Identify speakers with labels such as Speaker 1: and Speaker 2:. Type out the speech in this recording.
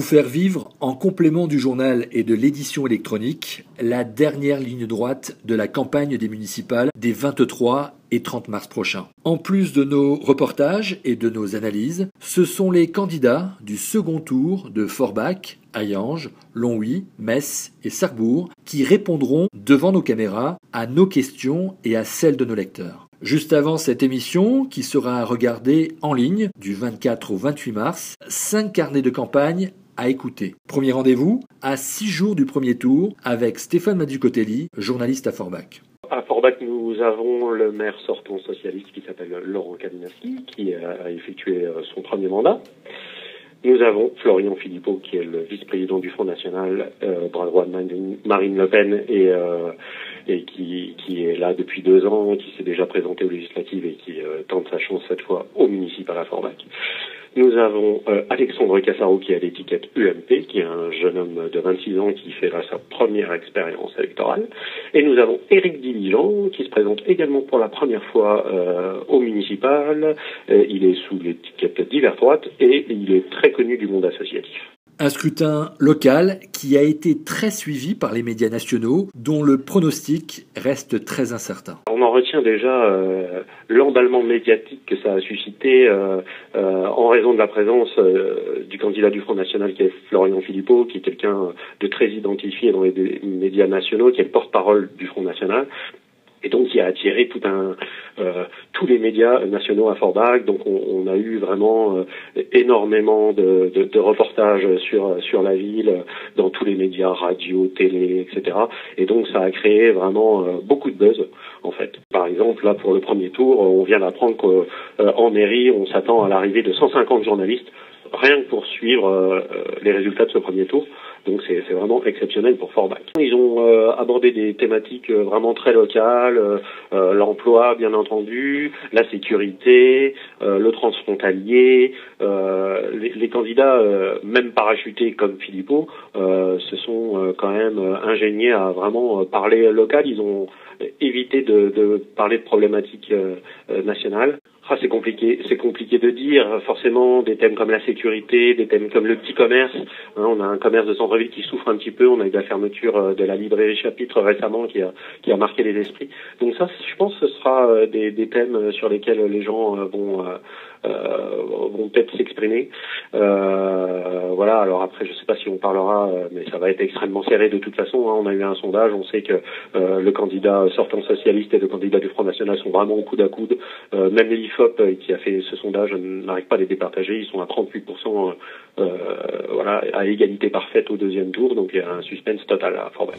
Speaker 1: faire vivre, en complément du journal et de l'édition électronique, la dernière ligne droite de la campagne des municipales des 23 et 30 mars prochains. En plus de nos reportages et de nos analyses, ce sont les candidats du second tour de Forbach, Hayange, Longwy, Metz et Sarrebourg qui répondront devant nos caméras à nos questions et à celles de nos lecteurs. Juste avant cette émission, qui sera regardée en ligne du 24 au 28 mars, 5 carnets de campagne à écouter. Premier rendez-vous à 6 jours du premier tour avec Stéphane Mazzucotelli, journaliste à Forbach.
Speaker 2: À Forbach, nous avons le maire sortant socialiste qui s'appelle Laurent Kalinowski, qui a effectué son premier mandat. Nous avons Florian Philippot, qui est le vice-président du Front National, bras droit de Marine Le Pen, et qui est là depuis 2 ans, qui s'est déjà présenté aux législatives et qui tente sa chance cette fois au municipal à Forbach. Nous avons Alexandre Cassaro qui a l'étiquette UMP, qui est un jeune homme de 26 ans qui fait là sa première expérience électorale. Et nous avons Éric Diligent qui se présente également pour la première fois au municipal. Il est sous l'étiquette d'hiver droite et il est très connu du monde associatif.
Speaker 1: Un scrutin local qui a été très suivi par les médias nationaux, dont le pronostic reste très incertain.
Speaker 2: On en retient déjà l'emballement médiatique que ça a suscité en raison de la présence du candidat du Front National qui est Florian Philippot, qui est quelqu'un de très identifié dans les médias nationaux, qui est le porte-parole du Front National. Et donc, qui a attiré tous les médias nationaux à Forbach. Donc, on a eu vraiment énormément de reportages sur la ville, dans tous les médias, radio, télé, etc. Et donc, ça a créé vraiment beaucoup de buzz, en fait. Par exemple, là, pour le premier tour, on vient d'apprendre qu'en mairie, on s'attend à l'arrivée de 150 journalistes, rien que pour suivre les résultats de ce premier tour. Donc c'est vraiment exceptionnel pour Forbach. Ils ont abordé des thématiques vraiment très locales, l'emploi bien entendu, la sécurité, le transfrontalier. Les candidats, même parachutés comme Philippot, se sont quand même ingéniés à vraiment parler local. Ils ont évité de parler de problématiques nationales. C'est compliqué de dire. Forcément, des thèmes comme la sécurité, des thèmes comme le petit commerce. On a un commerce de centre-ville qui souffre un petit peu. On a eu la fermeture de la librairie Chapitre récemment qui a marqué les esprits. Donc ça, je pense que ce sera des thèmes sur lesquels les gens vont peut-être s'exprimer. Voilà. Alors après, je sais pas si on parlera, mais ça va être extrêmement serré de toute façon. On a eu un sondage. On sait que le candidat sortant socialiste et le candidat du Front National sont vraiment au coude à coude. Même l'IFOP qui a fait ce sondage n'arrive pas à les départager. Ils sont à 38%, à égalité parfaite au deuxième tour. Donc il y a un suspense total à Forbach.